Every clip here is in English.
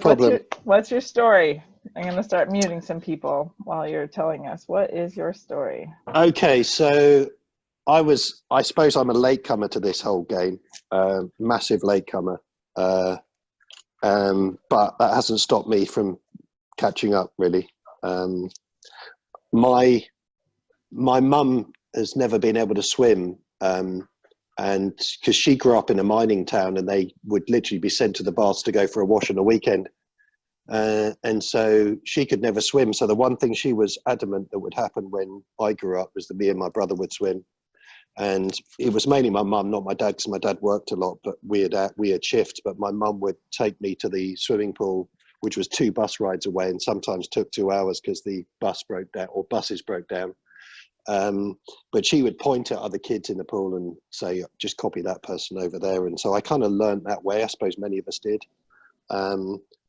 problem. What's your story? I'm going to start muting some people while you're telling us. What is your story? Okay, so I suppose I'm a latecomer to this whole game, massive latecomer, but that hasn't stopped me from catching up, really. My mum has never been able to swim, and because she grew up in a mining town, and they would literally be sent to the baths to go for a wash on a weekend. And so she could never swim. So the one thing she was adamant that would happen when I grew up was that me and my brother would swim. And it was mainly my mum, not my dad, because my dad worked a lot, but we had shifts. But my mum would take me to the swimming pool, which was 2 bus rides away, and sometimes took 2 hours because the bus broke down or buses broke down. But she would point at other kids in the pool and say, just copy that person over there. And so I kind of learned that way. I suppose many of us did.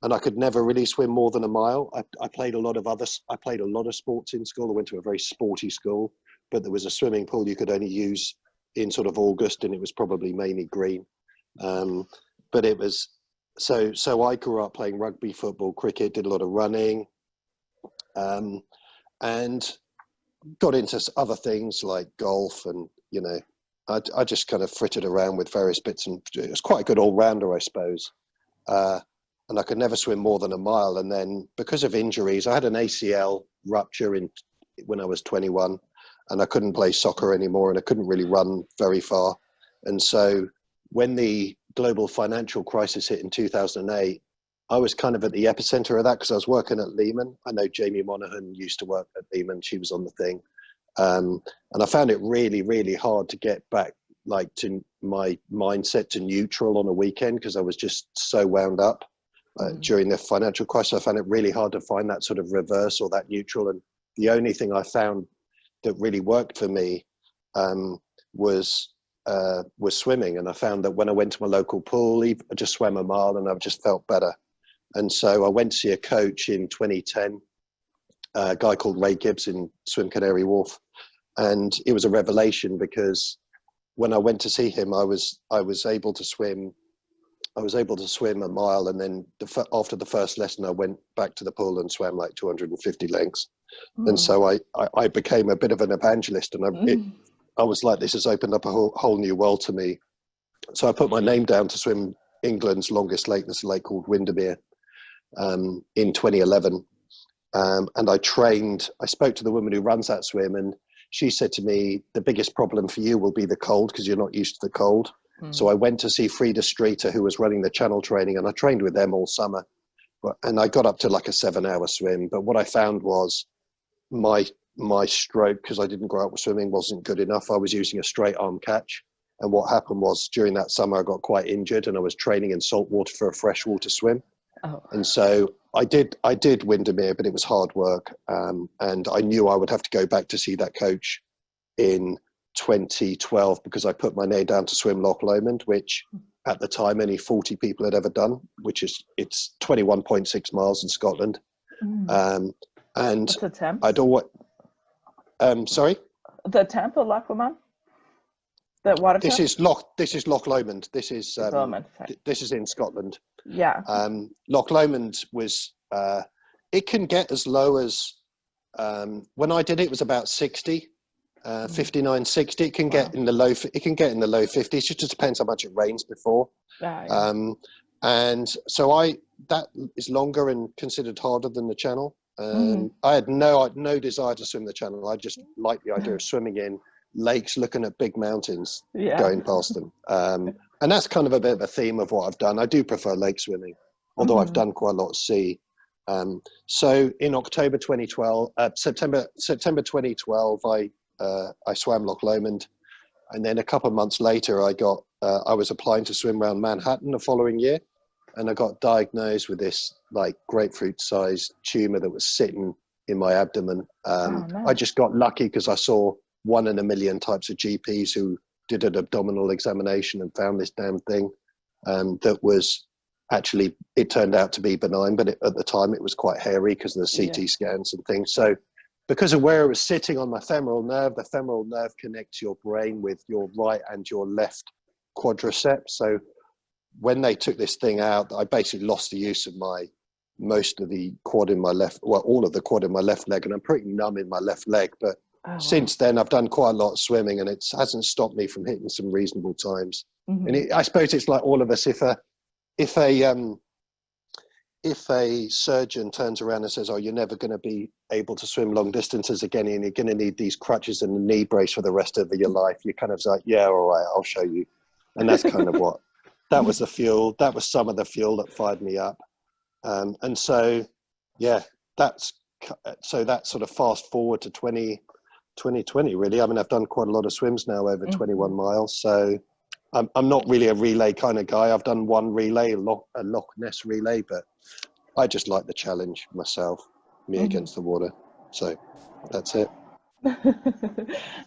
And I could never really swim more than a mile. I played a lot of sports in school. I went to a very sporty school, but there was a swimming pool you could only use in sort of August, and it was probably mainly green. But it was, so I grew up playing rugby, football, cricket, did a lot of running, and got into other things like golf, and, you know, I just kind of frittered around with various bits, and it was quite a good all-rounder, I suppose. And I could never swim more than a mile. And then because of injuries, I had an ACL rupture when I was 21, and I couldn't play soccer anymore, and I couldn't really run very far. And so when the global financial crisis hit in 2008, I was kind of at the epicenter of that because I was working at Leman. I know Jamie Monaghan used to work at Leman. She was on the thing. And I found it really, really hard to get back, like, to my mindset to neutral on a weekend, because I was just so wound up during the financial crisis. I found it really hard to find that sort of reverse or that neutral. And the only thing I found that really worked for me was swimming. And I found that when I went to my local pool, I just swam a mile and I just felt better. And so I went to see a coach in 2010, a guy called Ray Gibbs in Swim Canary Wharf. And it was a revelation, because when I went to see him, I was able to swim a mile, and then after the first lesson, I went back to the pool and swam like 250 lengths. And so I became a bit of an evangelist, and I was like, this has opened up a whole new world to me. So I put my name down to swim England's longest lake. There's a lake called Windermere in 2011. And I spoke to the woman who runs that swim, and she said to me, the biggest problem for you will be the cold, because you're not used to the cold. So I went to see Frida Streeter, who was running the channel training, and I trained with them all summer. And I got up to like a 7-hour swim. But what I found was my stroke, because I didn't grow up with swimming, wasn't good enough. I was using a straight arm catch. And what happened was, during that summer, I got quite injured, and I was training in salt water for a freshwater swim. Oh. And so I did Windermere, but it was hard work. And I knew I would have to go back to see that coach in 2012, because I put my name down to swim Loch Lomond, which at the time only 40 people had ever done, it's 21.6 miles in Scotland. And what's the temp? Sorry? The temp of Lac Leman? The water temp? This is Loch Lomond. This is in Scotland. Yeah. Loch Lomond was it can get as low as when I did it was about 60. 59, 60. It can get in the low 50s. It just depends how much it rains before. Yeah. And so that is longer and considered harder than the channel. I had no desire to swim the channel. I just liked the idea of swimming in lakes, looking at big mountains, going past them. And that's kind of a bit of a theme of what I've done. I do prefer lake swimming, although I've done quite a lot of sea. So in October 2012, September 2012, I swam Loch Lomond, and then a couple of months later, I was applying to swim around Manhattan the following year, and I got diagnosed with this like grapefruit-sized tumor that was sitting in my abdomen. Nice. I just got lucky because I saw 1 in a million types of GPs who did an abdominal examination and found this damn thing that was actually, it turned out to be benign, but at the time it was quite hairy because of the CT scans and things. So because of where it was sitting on my femoral nerve, the femoral nerve connects your brain with your right and your left quadriceps. So when they took this thing out, I basically lost the use of my most of the quad in my left, well, all of the quad in my left leg, and I'm pretty numb in my left leg. But since then, I've done quite a lot of swimming, and it hasn't stopped me from hitting some reasonable times. And I suppose it's like all of us. If a surgeon turns around and says, "Oh, you're never going to be able to swim long distances again, and you're going to need these crutches and a knee brace for the rest of your life," you're kind of like, "Yeah, all right, I'll show you." And that's kind of what that was the fuel. That was some of the fuel that fired me up. And so, yeah, that sort of fast forward to 2020, really. I mean, I've done quite a lot of swims now, over 21 miles. So I'm not really a relay kind of guy. I've done one relay, a Loch Ness relay, but I just like the challenge myself, me against the water. So that's it.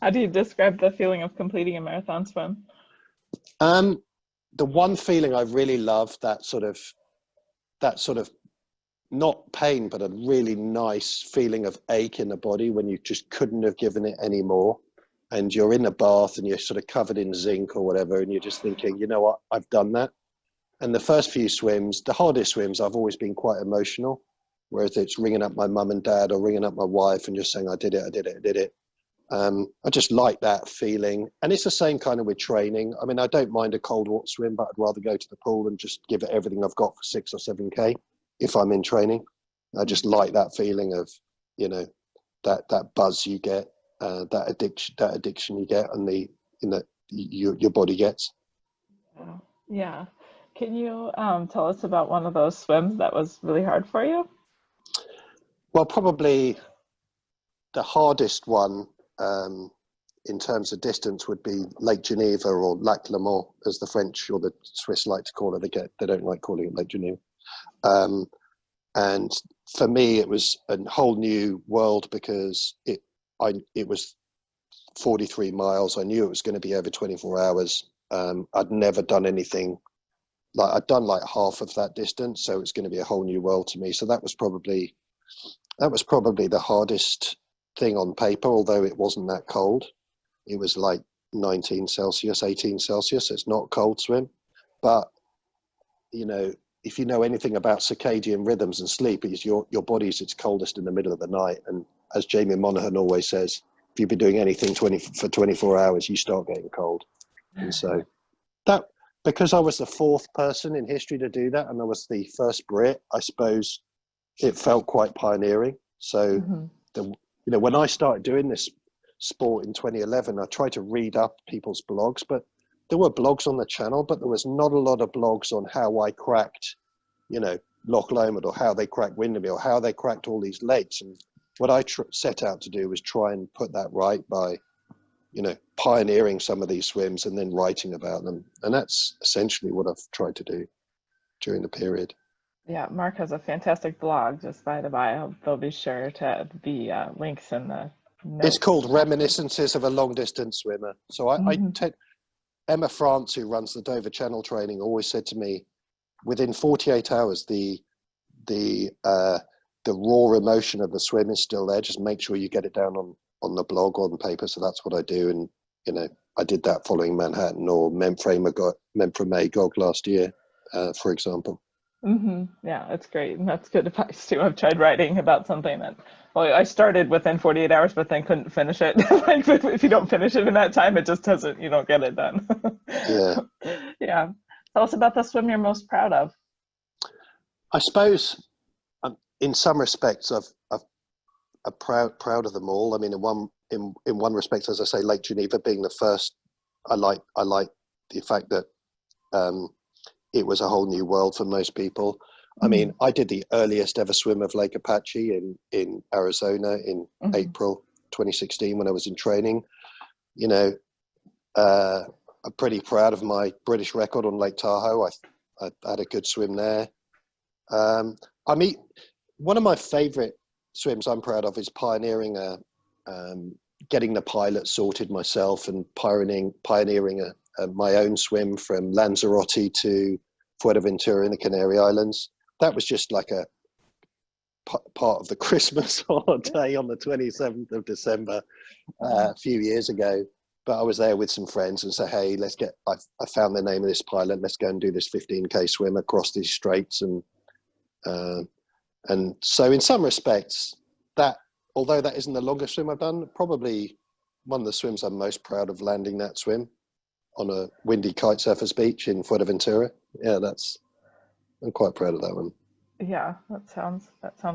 How do you describe the feeling of completing a marathon swim? The one feeling I really love, that sort of not pain, but a really nice feeling of ache in the body when you just couldn't have given it any more. And you're in a bath and you're sort of covered in zinc or whatever, and you're just thinking, you know what, I've done that. And the first few swims, the hardest swims, I've always been quite emotional, whereas it's ringing up my mum and dad or ringing up my wife and just saying, I did it. I just like that feeling. And it's the same kind of with training. I mean, I don't mind a cold water swim, but I'd rather go to the pool and just give it everything I've got for 6 or 7K if I'm in training. I just like that feeling of, you know, that buzz you get. That addiction you get, and your body gets. Yeah. Can you tell us about one of those swims that was really hard for you? Well, probably the hardest one in terms of distance would be Lake Geneva, or Lac Leman, as the French or the Swiss like to call it. They don't like calling it Lake Geneva. And for me, it was a whole new world, because it was 43 miles. I knew it was going to be over 24 hours. I'd never done anything like, I'd done like half of that distance, so it's going to be a whole new world to me. So that was probably the hardest thing on paper, although it wasn't that cold. It was like 19 Celsius, 18 Celsius. It's not a cold swim, but you know, if you know anything about circadian rhythms and sleep, is your body's its coldest in the middle of the night. And as Jamie Monaghan always says, if you've been doing anything for 24 hours, you start getting cold. And so that, because I was the fourth person in history to do that, and I was the first Brit, I suppose it felt quite pioneering. So, when I started doing this sport in 2011, I tried to read up people's blogs, but there were blogs on the channel, but there was not a lot of blogs on how I cracked, Loch Lomond, or how they cracked Windermere, or how they cracked all these lakes. And what I set out to do was try and put that right by, pioneering some of these swims and then writing about them. And that's essentially what I've tried to do during the period. Yeah, Mark has a fantastic blog, just by the by. They'll be sure to have the links in the notes. It's called Reminiscences of a Long Distance Swimmer. So Emma France, who runs the Dover Channel training, always said to me, within 48 hours, the raw emotion of the swim is still there. Just make sure you get it down on the blog or on paper. So that's what I do. And, I did that following Manhattan or Memphremagog last year, for example. Yeah, that's great. And that's good advice too. I've tried writing about something that, I started within 48 hours, but then couldn't finish it. Like, if you don't finish it in that time, it just doesn't, you don't get it done. Yeah. Yeah. Tell us about the swim you're most proud of. I suppose in some respects, I'm proud of them all. I mean, in one respect, as I say, Lake Geneva being the first, I like the fact that it was a whole new world for most people. I mean, I did the earliest ever swim of Lake Apache in Arizona in April 2016 when I was in training. I'm pretty proud of my British record on Lake Tahoe. I had a good swim there. One of my favorite swims I'm proud of is pioneering getting the pilot sorted myself and pioneering my own swim from Lanzarote to Fuerteventura in the Canary Islands. That was just like a part of the Christmas holiday on the 27th of December a few years ago. But I was there with some friends and said, hey, I found the name of this pilot. Let's go and do this 15K swim across these straits. And And so in some respects, that, although that isn't the longest swim I've done, probably one of the swims I'm most proud of, landing that swim on a windy kite surfers beach in Fuerteventura. Yeah, I'm quite proud of that one. Yeah, that sounds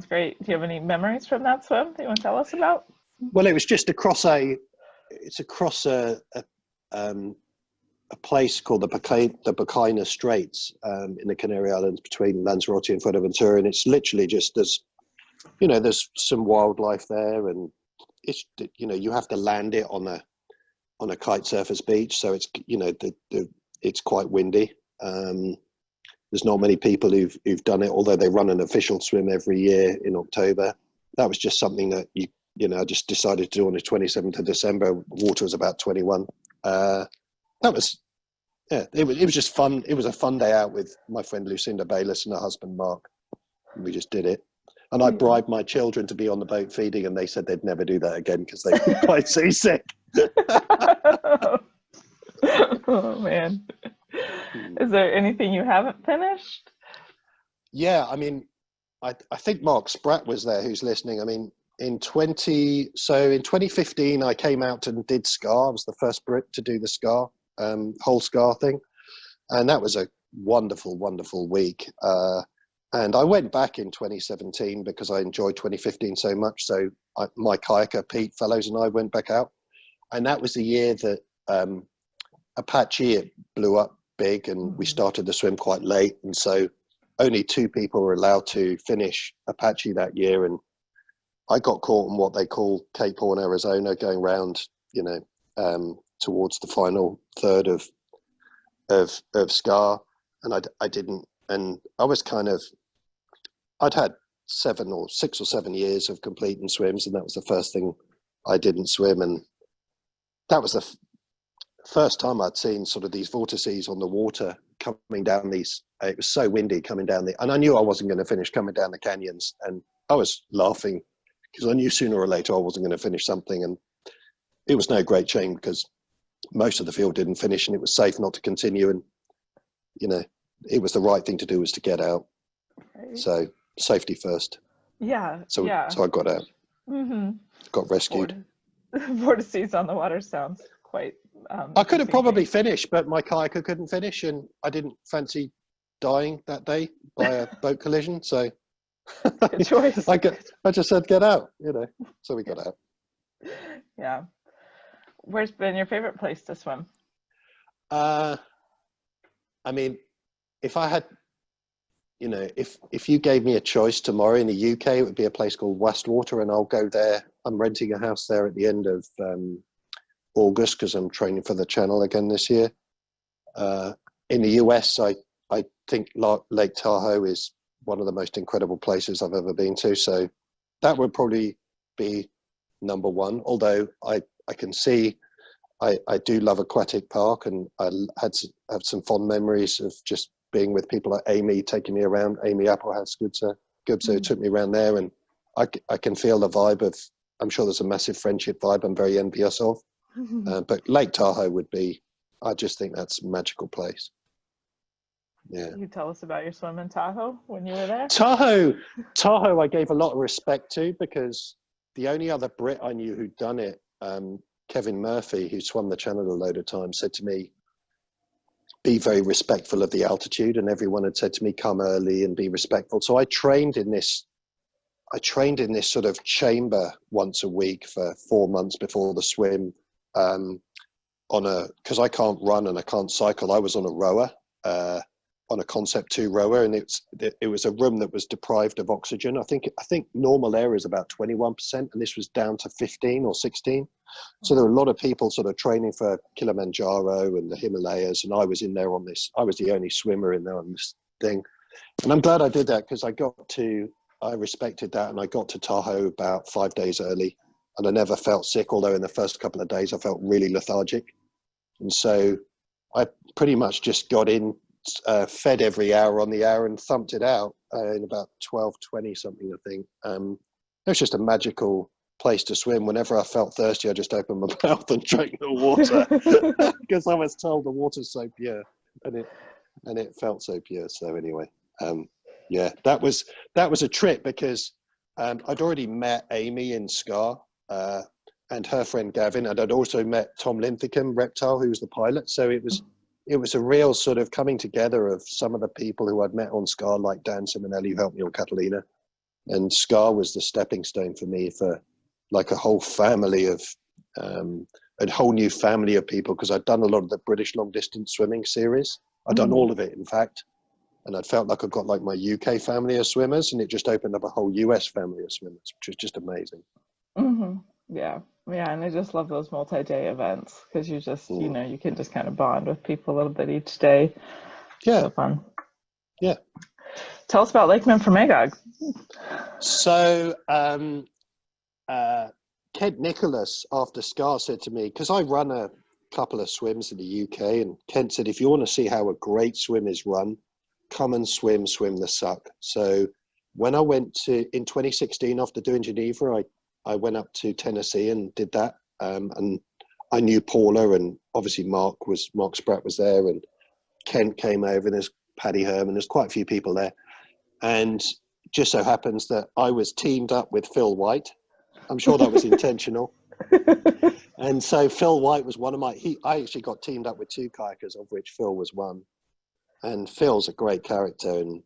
great. Do you have any memories from that swim that you want to tell us about? Well, it was just across a place called the Bacina Straits in the Canary Islands between Lanzarote and Fuerteventura, and it's literally just there's some wildlife there, and it's you have to land it on a kite surfers beach, so it's it's quite windy. There's not many people who've done it, although they run an official swim every year in October. That was just something that I just decided to do on the 27th of December. Water was about 21. It was just fun. It was a fun day out with my friend Lucinda Bayliss and her husband Mark. And we just did it. And I bribed my children to be on the boat feeding, and they said they'd never do that again because they were quite seasick. Oh man. Is there anything you haven't finished? Yeah, I mean, I think Mark Spratt was there who's listening. I mean, in 2015, I came out and did SCAR. I was the first Brit to do the SCAR, whole SCAR thing. And that was a wonderful, wonderful week. And I went back in 2017 because I enjoyed 2015 so much. So my kayaker, Pete Fellows, and I went back out. And that was the year that Apache, it blew up big, and we started the swim quite late. And so only 2 people were allowed to finish Apache that year. And I got caught in what they call Cape Horn, Arizona, going round, towards the final third of SCAR. And I didn't, and I was I'd had 6 or 7 years of completing swims, and that was the first thing I didn't swim. And that was the first time I'd seen sort of these vortices on the water coming down these, it was so windy coming down and I knew I wasn't going to finish coming down the canyons, and I was laughing because I knew sooner or later I wasn't going to finish something. And it was no great shame because most of the field didn't finish, and it was safe not to continue. And, it was the right thing to do, was to get out. Right. So safety first. Yeah. So I got out, got rescued. Vortices on the water sounds quite... I could have probably finished, but my kayaker couldn't finish, and I didn't fancy dying that day by a boat collision. So good choice. I just said, get out, so we got out. Yeah. Where's been your favorite place to swim? I mean, if I had, if you gave me a choice tomorrow in the UK, it would be a place called Westwater, and I'll go there. I'm renting a house there at the end of August because I'm training for the Channel again this year. In the US, I think Lake Tahoe is one of the most incredible places I've ever been to. So that would probably be number one. Although I can see, I do love Aquatic Park, and I have some fond memories of just being with people like Amy, taking me around. Amy Applehouse Goodser took me around there, and I can feel the vibe of, I'm sure there's a massive friendship vibe I'm very envious of. But Lake Tahoe would be, I just think that's a magical place. Yeah. You tell us about your swim in Tahoe when you were there? Tahoe I gave a lot of respect to, because the only other Brit I knew who'd done it, Kevin Murphy, who swam the Channel a load of times, said to me, be very respectful of the altitude, and everyone had said to me, come early and be respectful. So I trained in this sort of chamber once a week for 4 months before the swim, because I can't run and I can't cycle. I was on a rower, on a Concept 2 rower, and it was a room that was deprived of oxygen. I think normal air is about 21%, and this was down to 15 or 16. So there were a lot of people sort of training for Kilimanjaro and the Himalayas, and I was in there on this. I was the only swimmer in there on this thing, and I'm glad I did that, because I respected that, and I got to Tahoe about 5 days early, and I never felt sick, although in the first couple of days I felt really lethargic. And so I pretty much just got in, fed every hour on the hour, and thumped it out in about 12:20 something, I think. It was just a magical place to swim. Whenever I felt thirsty, I just opened my mouth and drank the water, because I was told the water's so pure, and it felt so pure. So anyway, Yeah, that was a trip because I'd already met Amy in SCAR and her friend Gavin, and I'd also met Tom Linthicum, Reptile, who was the pilot. So it was a real sort of coming together of some of the people who I'd met on SCAR, like Dan Simonelli, who helped me on Catalina. And SCAR was the stepping stone for me for like a whole family of, a whole new family of people, because I'd done a lot of the British long distance swimming series. I'd done all of it, in fact. And I'd felt like I'd got like my UK family of swimmers, and it just opened up a whole US family of swimmers, which was just amazing. Yeah. Yeah. And I just love those multi-day events because you just, you know, you can just kind of bond with people a little bit each day. Yeah. So fun. Yeah. Tell us about Lake Memphremagog. So, Kent Nicholas after SCAR said to me, because I run a couple of swims in the UK, and Kent said, if you want to see how a great swim is run, come and swim the suck. So when I went in 2016, after doing Geneva, I went up to Tennessee and did that. And I knew Paula, and obviously Mark Spratt was there, and Kent came over, and there's Paddy Herman, there's quite a few people there. And just so happens that I was teamed up with Phil White. I'm sure that was intentional. And so Phil White was one of I actually got teamed up with 2 kayakers, of which Phil was one. And Phil's a great character, and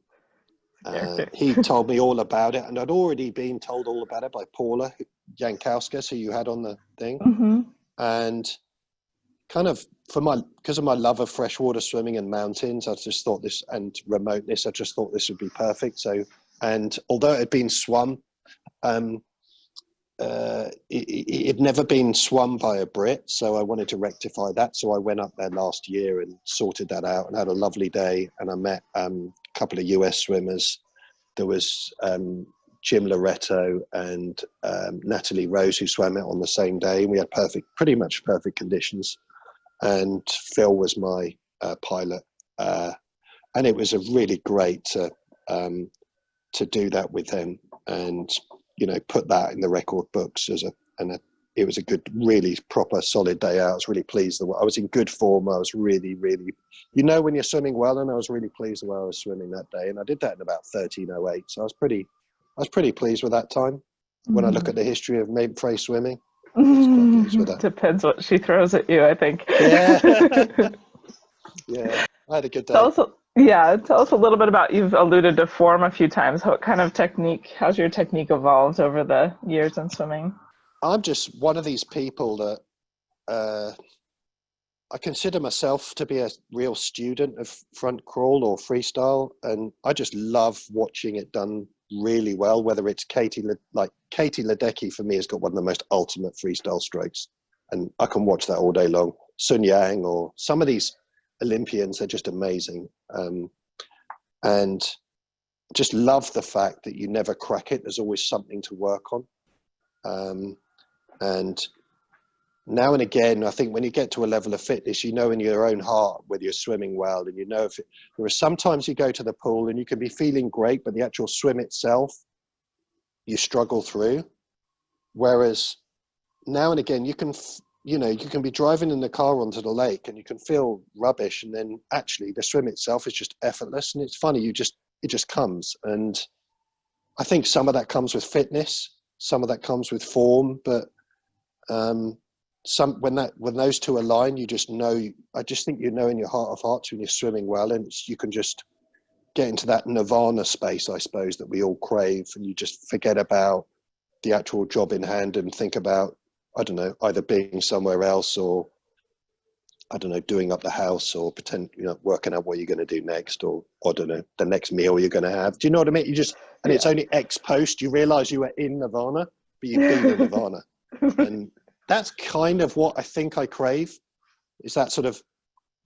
he told me all about it, and I'd already been told all about it by Paula Jankowskis, who you had on the thing. And kind of because of my love of freshwater swimming and mountains, I just thought this, and remoteness, I just thought this would be perfect. So, and although it had been swum, it had never been swum by a Brit, so I wanted to rectify that. So I went up there last year and sorted that out, and had a lovely day. And I met a couple of US swimmers. There was Jim Loretto and Natalie Rose, who swam it on the same day. And we had pretty much perfect conditions. And Phil was my pilot, and it was a really great to do that with him, and put that in the record books it was a good, really proper, solid day out. I was really pleased. I was in good form. I was really, really, when you're swimming well, and I was really pleased the way I was swimming that day. And I did that in about 13:08. So I was pretty pleased with that time. When I look at the history of Memphremagog swimming, I was quite pleased with that. Depends what she throws at you, I think. Yeah. Yeah, I had a good day. Tell us a little bit about, you've alluded to form a few times. How's your technique evolved over the years in swimming? I'm just one of these people that I consider myself to be a real student of front crawl or freestyle, and I just love watching it done really well, whether it's Katie Ledecky. For me, has got one of the most ultimate freestyle strokes, and I can watch that all day long. Sun Yang, or some of these Olympians, are just amazing, and just love the fact that you never crack it. There's always something to work on, and now and again, I think when you get to a level of fitness, in your own heart whether you're swimming well, and there are sometimes you go to the pool and you can be feeling great, but the actual swim itself you struggle through. Whereas now and again you can be driving in the car onto the lake and you can feel rubbish, and then actually the swim itself is just effortless, and it's funny, it just comes. And I think some of that comes with fitness, some of that comes with form, but when those two align, you just know. I just think in your heart of hearts when you're swimming well, and you can just get into that nirvana space, I suppose, that we all crave, and you just forget about the actual job in hand and think about, I don't know, either being somewhere else, or I don't know, doing up the house, or working out what you're going to do next, or I don't know, the next meal you're going to have. Do you know what I mean? It's only ex post you realize you were in nirvana, but you've been in nirvana. And that's kind of what I think I crave, is that sort of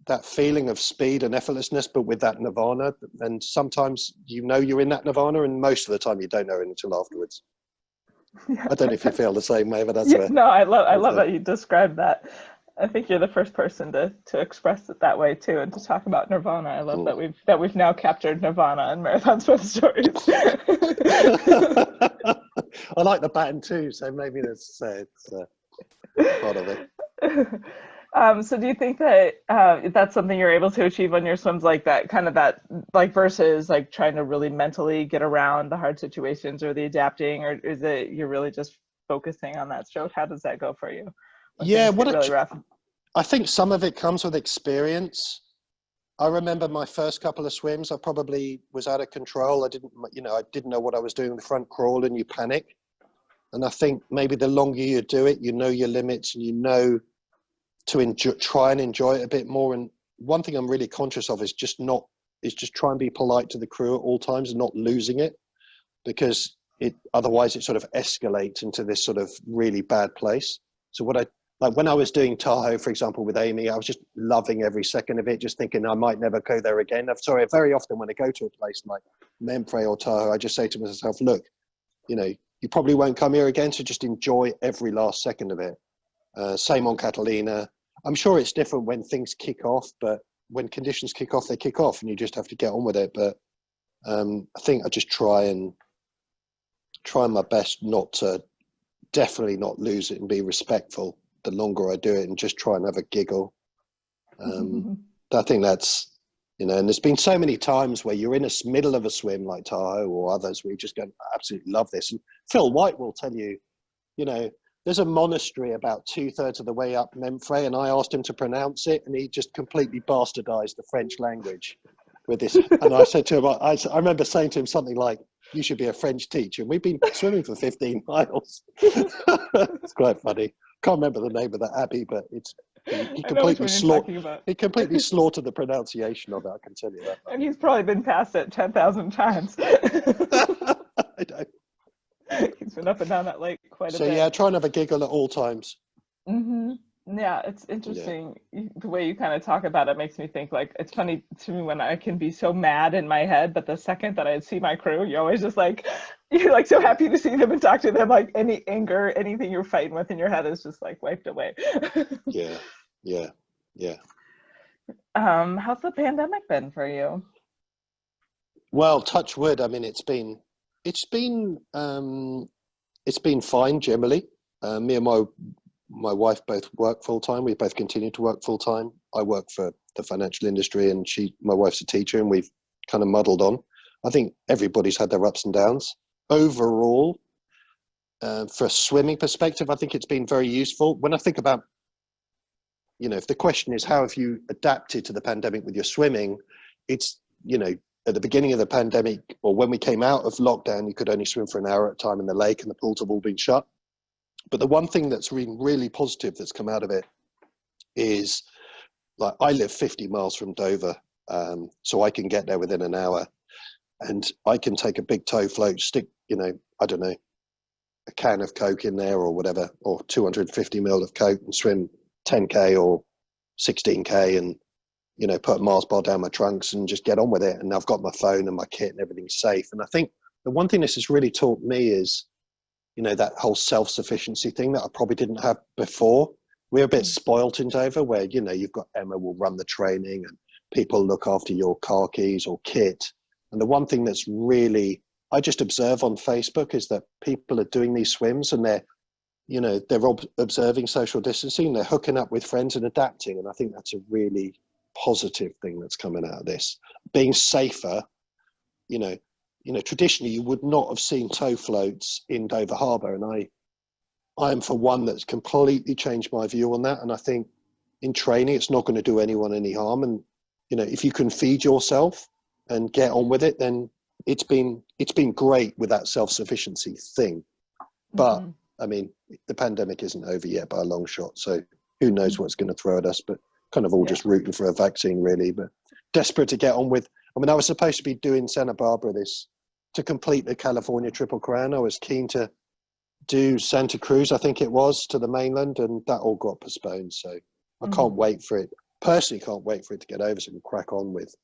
that feeling of speed and effortlessness, but with that nirvana. And sometimes you're in that nirvana, and most of the time you don't know it until afterwards. I don't know if you feel the same way, but that's No, I love that you described that. I think you're the first person to express it that way too, and to talk about nirvana. I love that we've now captured nirvana in Marathon Swim Stories. I like the baton too, so maybe it's part of it. So do you think that that's something you're able to achieve on your swims, like that kind of that, like versus like trying to really mentally get around the hard situations or the adapting, or is it you're really just focusing on that stroke? How does that go for you when Yeah, things get really rough? I think some of it comes with experience. I remember my first couple of swims, I probably was out of control. I didn't know what I was doing in the front crawl, and you panic. And I think maybe the longer you do it, you know your limits, and you know to try and enjoy it a bit more. And one thing I'm really conscious of is just try and be polite to the crew at all times and not losing it, because otherwise it sort of escalates into this sort of really bad place. So like when I was doing Tahoe, for example, with Amy, I was just loving every second of it, just thinking I might never go there again. I'm sorry, very often when I go to a place like Memphremagog or Tahoe, I just say to myself, look, you probably won't come here again, so just enjoy every last second of it. Same on Catalina. I'm sure it's different when things kick off, but when conditions kick off, they kick off, and you just have to get on with it. But I think I just try my best not to, definitely not lose it, and be respectful the longer I do it, and just try and have a giggle. I think that's, and there's been so many times where you're in the middle of a swim like Tahoe or others where you just go, I absolutely love this. And Phil White will tell you, there's a monastery about 2/3 of the way up Memphremagog, and I asked him to pronounce it, and he just completely bastardized the French language with this. And I said to him, I remember saying to him something like, you should be a French teacher. And we've been swimming for 15 miles. It's quite funny. Can't remember the name of that abbey, but he completely slaughtered the pronunciation of it, I can tell you that. And he's probably been past it 10,000 times. I know. He's been up and down that lake quite a bit. So yeah, try and have a giggle at all times. Yeah, it's interesting. The way you kind of talk about it makes me think, like, it's funny to me when I can be so mad in my head, but the second that I see my crew, you're always just like, you're like so happy to see them and talk to them. Like any anger, anything you're fighting with in your head is just like wiped away. Yeah. How's the pandemic been for you? Well, touch wood. I mean, it's been fine generally. Me and my wife both work full time. We both continue to work full time. I work for the financial industry, and my wife's a teacher, and we've kind of muddled on. I think everybody's had their ups and downs. Overall, for a swimming perspective, I think it's been very useful. When I think about, if the question is how have you adapted to the pandemic with your swimming, it's, at the beginning of the pandemic, or when we came out of lockdown, you could only swim for an hour at a time in the lake, and the pools have all been shut. But the one thing that's been really positive that's come out of it is, like, I live 50 miles from Dover, so I can get there within an hour, and I can take a big tow float, stick, I don't know, a can of Coke in there or whatever, or 250 ml of Coke, and swim 10K or 16K, and, put a Mars bar down my trunks and just get on with it. And I've got my phone and my kit and everything's safe. And I think the one thing this has really taught me is, that whole self-sufficiency thing that I probably didn't have before. We're a bit spoilt in Dover, where, you've got Emma will run the training, and people look after your car keys or kit. And the one thing that's really, I just observe on Facebook, is that people are doing these swims, and they're observing social distancing, they're hooking up with friends and adapting. And I think that's a really positive thing that's coming out of this. Being safer, traditionally you would not have seen tow floats in Dover Harbour, and I am for one that's completely changed my view on that. And I think in training, it's not going to do anyone any harm. And if you can feed yourself and get on with it, then it's been great with that self-sufficiency thing. But I mean, the pandemic isn't over yet by a long shot, so who knows what's going to throw at us. But kind of all just rooting for a vaccine, really. But desperate to get on with. I mean, I was supposed to be doing Santa Barbara to complete the California Triple Crown. I was keen to do Santa Cruz, I think it was, to the mainland, and that all got postponed. So I can't wait for it. Personally, can't wait for it to get over so we can crack on with,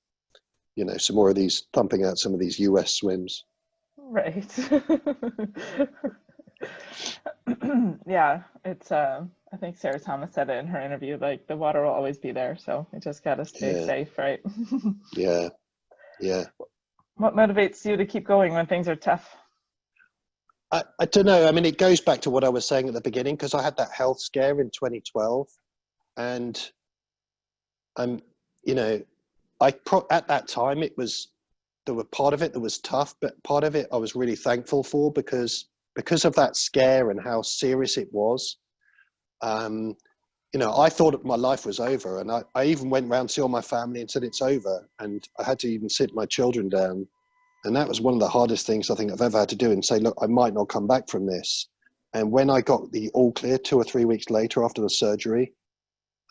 some more of these, thumping out some of these US swims. Right. Yeah, it's I think Sarah Thomas said it in her interview, like the water will always be there, so we just got to stay safe, right? Yeah. What motivates you to keep going when things are tough? I don't know. I mean, it goes back to what I was saying at the beginning, because I had that health scare in 2012, And you know, at that time there were part of it that was tough, but part of it I was really thankful for because of that scare and how serious it was. You know, I thought my life was over, and I even went round to see all my family and said it's over, and I had to even sit my children down, and that was one of the hardest things I think I've ever had to do, and say, look, I might not come back from this. And when I got the all clear 2 or 3 weeks later after the surgery,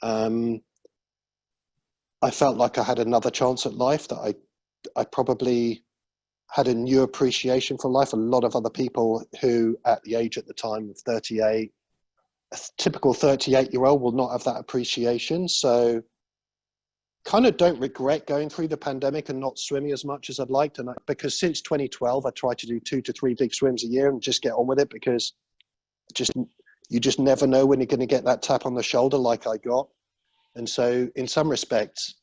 I felt like I had another chance at life, that I probably had a new appreciation for life. A lot of other people who at the age at the time of 38, a typical 38-year-old will not have that appreciation. So kind of don't regret going through the pandemic and not swimming as much as I'd liked. And because since 2012, I try to do 2 to 3 big swims a year and just get on with it, because you just never know when you're going to get that tap on the shoulder like I got. And so in some respects,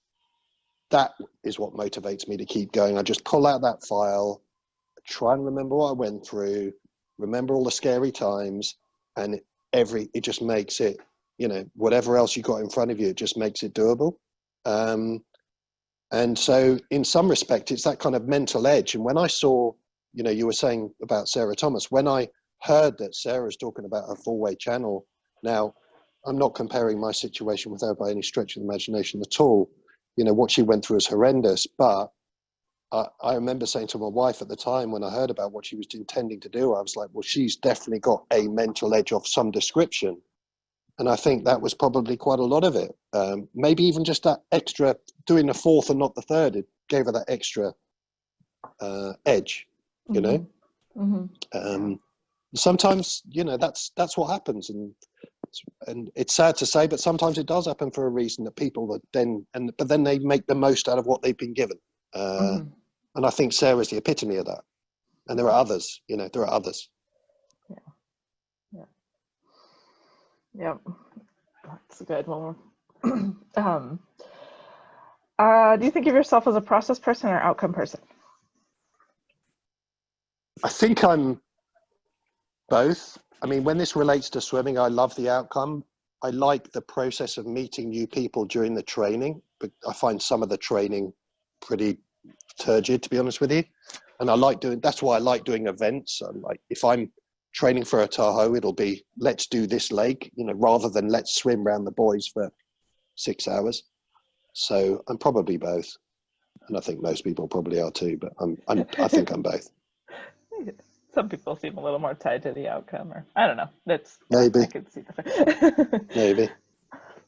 that is what motivates me to keep going. I just pull out that file, try and remember what I went through, remember all the scary times, and it just makes it, you know, whatever else you got in front of you, it just makes it doable. And so in some respect, it's that kind of mental edge. And when I saw, you know, you were saying about Sarah Thomas, when I heard that Sarah's talking about a 4-way channel, now I'm not comparing my situation with her by any stretch of the imagination at all. You know, what she went through is horrendous, but I remember saying to my wife at the time when I heard about what she was intending to do, I was like, well, she's definitely got a mental edge of some description. And I think that was probably quite a lot of it. Maybe even just that extra, doing the 4th and not the 3rd, it gave her that extra edge, you know? Mm-hmm. Sometimes, you know, that's what happens. And it's sad to say, but sometimes it does happen for a reason, that people that but then they make the most out of what they've been given. And I think Sarah's the epitome of that. And there are others, you know, there are others. Yep. That's a good one. Do you think of yourself as a process person or outcome person? I think I'm both. I mean, when this relates to swimming, I love the outcome. I like the process of meeting new people during the training, but I find some of the training pretty turgid, to be honest with you. And that's why I like doing events. Like, if I'm training for a Tahoe, it'll be, let's do this lake, you know, rather than let's swim around the buoys for 6 hours. So I'm probably both. And I think most people probably are too, but I think I'm both. Some people seem a little more tied to the outcome, or I don't know. Maybe. I could see that. Maybe.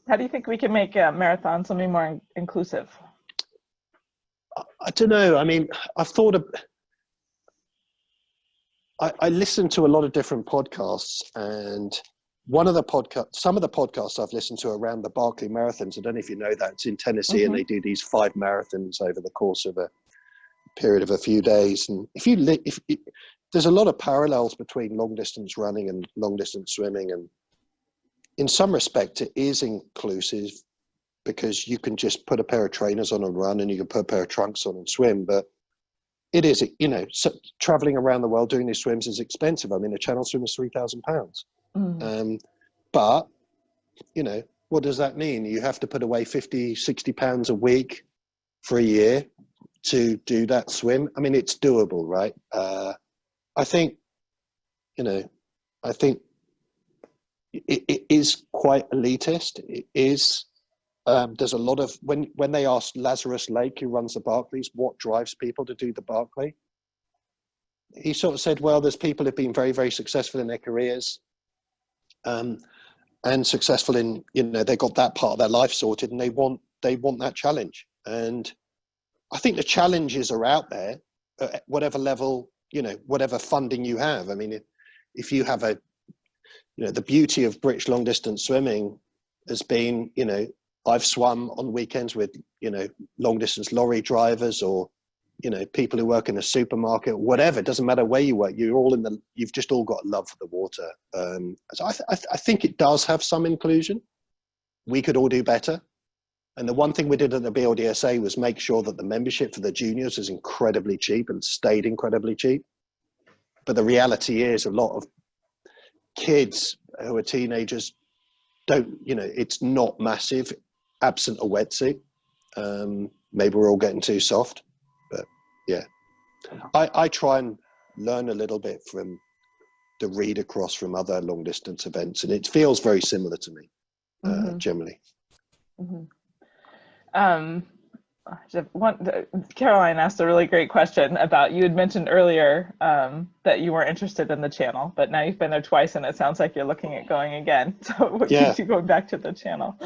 How do you think we can make marathon swimming more inclusive? I don't know. I mean, I've thought I listen to a lot of different podcasts, and some of the podcasts I've listened to around the Barkley marathons, I don't know if you know that, it's in Tennessee, and they do these 5 marathons over the course of a period of a few days. And there's a lot of parallels between long distance running and long distance swimming, and in some respect it is inclusive, because you can just put a pair of trainers on and run, and you can put a pair of trunks on and swim. But it is, you know, traveling around the world doing these swims is expensive. I mean, a channel swim is £3,000. But, you know, what does that mean? You have to put away 50, 60 pounds a week for a year to do that swim. I mean, it's doable, right? I think, you know, it is quite elitist. It is. There's a lot of, when they asked Lazarus Lake, who runs the Barclays, what drives people to do the Barclay, he sort of said, well, there's people who've been very, very successful in their careers, and successful in, you know, they got that part of their life sorted, and they want that challenge. And I think the challenges are out there at whatever level, you know, whatever funding you have. I mean, if you have you know, the beauty of British long distance swimming has been, you know, I've swum on weekends with, you know, long distance lorry drivers, or, you know, people who work in a supermarket, whatever. It doesn't matter where you work. You've just all got love for the water. So I think it does have some inclusion. We could all do better. And the one thing we did at the BLDSA was make sure that the membership for the juniors is incredibly cheap, and stayed incredibly cheap. But the reality is, a lot of kids who are teenagers don't, you know, it's not massive, absent a wetsuit. Maybe we're all getting too soft, but yeah. I try and learn a little bit from the read across from other long distance events, and it feels very similar to me, generally. Mm-hmm. Caroline asked a really great question about, you had mentioned earlier that you weren't interested in the channel, but now you've been there twice and it sounds like you're looking at going again. So what keeps you going back to the channel?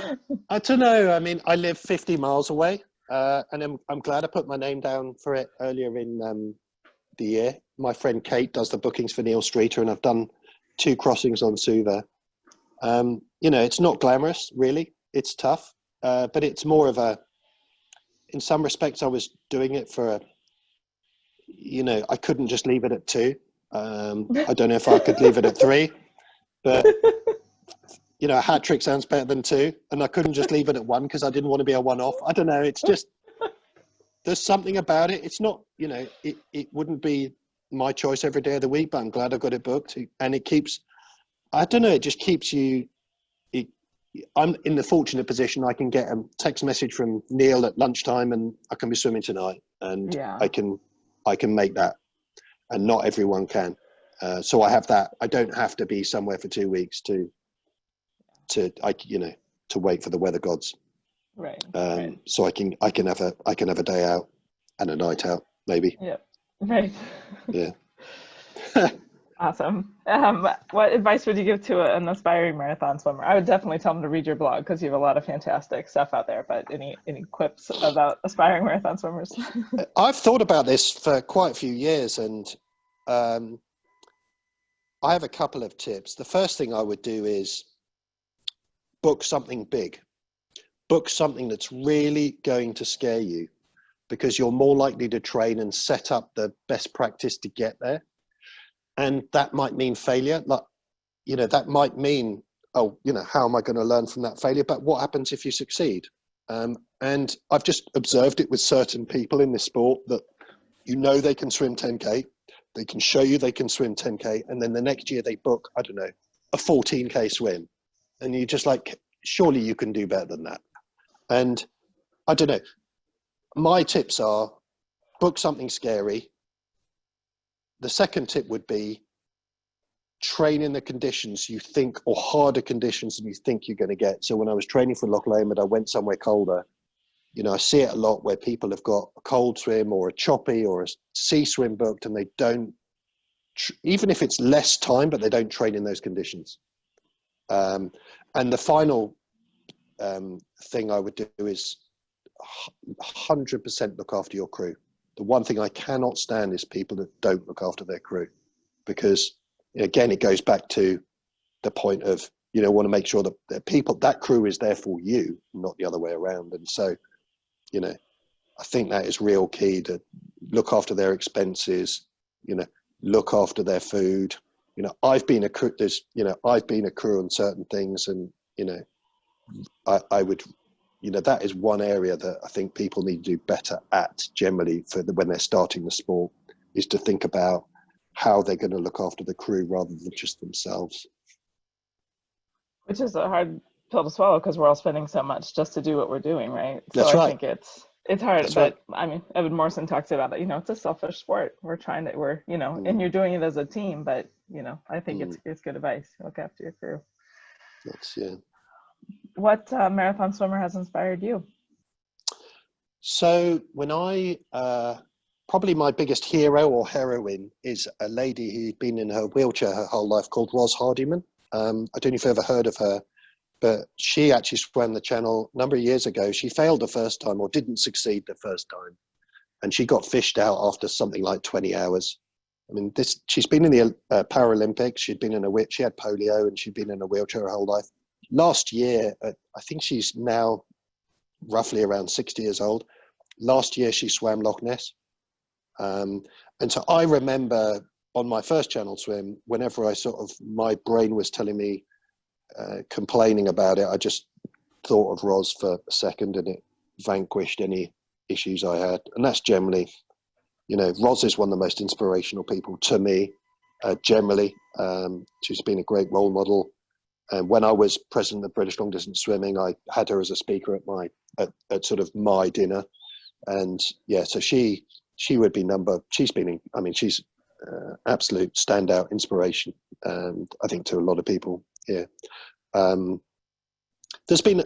I don't know. I mean, I live 50 miles away, and I'm glad I put my name down for it earlier in the year. My friend Kate does the bookings for Neil Streeter, and I've done 2 crossings on Suva. You know, it's not glamorous, really. It's tough, but it's more of a, in some respects, I was doing it for you know, I couldn't just leave it at 2. I don't know if I could leave it at 3, but you know, a hat trick sounds better than 2, and I couldn't just leave it at 1 because I didn't want to be a one-off. I don't know. It's just, there's something about it. It's not, you know, it wouldn't be my choice every day of the week, but I'm glad I got it booked, and it keeps, I don't know, it just keeps you, I'm in the fortunate position I can get a text message from Neil at lunchtime and I can be swimming tonight, and I can make that, and not everyone can. So I have that. I don't have to be somewhere for 2 weeks to wait for the weather gods. Right. So I can have a day out and a night out, maybe. Yeah. Right. Yeah. Awesome. What advice would you give to an aspiring marathon swimmer? I would definitely tell them to read your blog because you have a lot of fantastic stuff out there, but any quips about aspiring marathon swimmers? I've thought about this for quite a few years, and I have a couple of tips. The first thing I would do is book something big. Book something that's really going to scare you, because you're more likely to train and set up the best practice to get there. And that might mean failure. Like, you know, that might mean, oh, you know, how am I going to learn from that failure? But what happens if you succeed? And I've just observed it with certain people in this sport that, you know, they can swim 10K. They can show you they can swim 10K. And then the next year they book, I don't know, a 14K swim. And you're just like, surely you can do better than that. And I don't know. My tips are, book something scary. The second tip would be, train in the conditions you think, or harder conditions than you think you're going to get. So when I was training for Loch Lomond, I went somewhere colder. You know, I see it a lot where people have got a cold swim or a choppy or a sea swim booked, and they don't, even if it's less time, but they don't train in those conditions. And the final thing I would do is 100% look after your crew. The one thing I cannot stand is people that don't look after their crew, because again, it goes back to the point of, you know, want to make sure that that crew is there for you, not the other way around. And so, you know, I think that is real key, to look after their expenses, you know, look after their food. You know, I've been a crew on certain things, and, you know, I would, you know, that is one area that I think people need to do better at generally when they're starting the sport, is to think about how they're going to look after the crew rather than just themselves. Which is a hard pill to swallow, because we're all spending so much just to do what we're doing, right? That's right. I think it's hard. That's but right. I mean, Evan Morrison talks about it. You know, it's a selfish sport. You know, and you're doing it as a team. But you know, I think it's good advice. Look after your crew. What marathon swimmer has inspired you? So when probably my biggest hero or heroine is a lady who's been in her wheelchair her whole life, called Hardyman. I don't know if you've ever heard of her, but she actually swam the channel a number of years ago. She failed the first time, or didn't succeed the first time, and she got fished out after something like 20 hours. I mean, she's been in the Paralympics. She had polio, and she'd been in a wheelchair her whole life. Last year, I think she's now roughly around 60 years old. Last year, she swam Loch Ness. And so I remember on my first channel swim, whenever my brain was telling me, complaining about it, I just thought of Ros for a second, and it vanquished any issues I had. And that's generally, you know, Ros is one of the most inspirational people to me, generally. She's been a great role model. And when I was president of British Long Distance Swimming, I had her as a speaker at sort of my dinner. And yeah, so she would be she's absolute standout inspiration. And I think to a lot of people. Yeah. There's been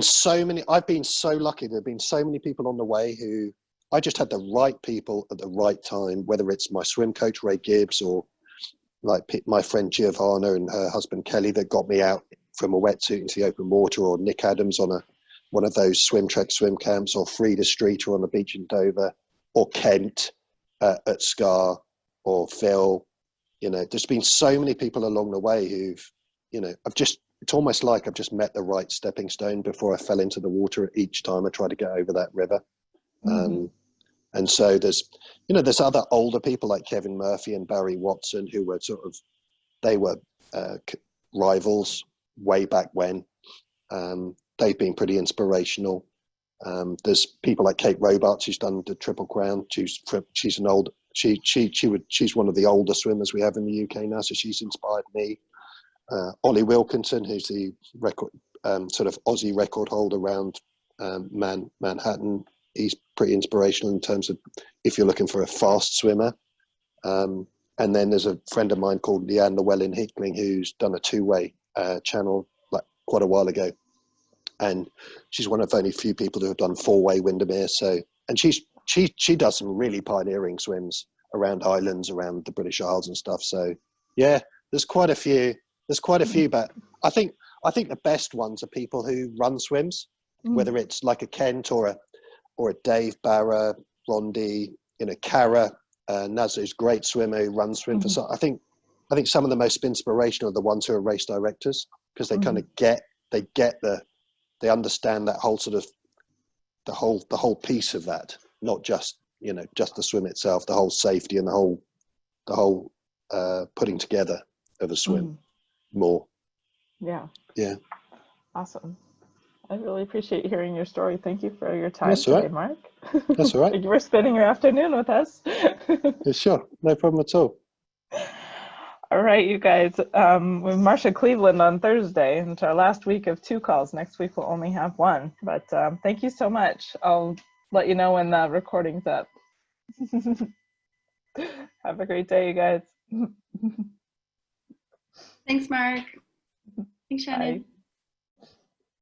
so many, I've been so lucky. There've been so many people on the way who I just had the right people at the right time, whether it's my swim coach, Ray Gibbs, or like my friend Giovanna and her husband Kelly that got me out from a wetsuit into the open water, or Nick Adams on one of those swim camps, or Frida Streeter on the beach in Dover, or Kent at SCAR, or Phil. You know, there's been so many people along the way who've, you know, it's almost like I've just met the right stepping stone before I fell into the water each time I tried to get over that river. Mm-hmm. And so there's other older people like Kevin Murphy and Barry Watson who were they were rivals way back when. They've been pretty inspirational. There's people like Kate Robarts who's done the Triple Crown. She's one of the older swimmers we have in the UK now, so she's inspired me. Ollie Wilkinson, who's the record sort of Aussie record holder around Manhattan. He's pretty inspirational in terms of if you're looking for a fast swimmer. And then there's a friend of mine called Leanne Llewellyn-Hickling who's done a two-way channel like quite a while ago. And she's one of only few people who have done four-way Windermere. So, and she does some really pioneering swims around islands, around the British Isles and stuff. So yeah, there's quite a few, but I think the best ones are people who run swims, whether it's like a Kent or a Dave Barra, Rondi, you know, Cara, Nazu's great swimmer who runs swim for some. I think some of the most inspirational are the ones who are race directors, because they kind of they understand that whole sort of the whole piece of that, not just, you know, just the swim itself, the whole safety and the whole putting together of a swim more. Yeah. Awesome. I really appreciate hearing your story. Thank you for your time today, Mark. That's all right. Thank you for spending your afternoon with us. Yeah, sure. No problem at all. All right, you guys. With Marsha Cleveland on Thursday, and it's our last week of 2 calls. Next week we'll only have 1. But thank you so much. I'll let you know when the recording's up. Have a great day, you guys. Thanks, Mark. Thanks, Shannon. Bye.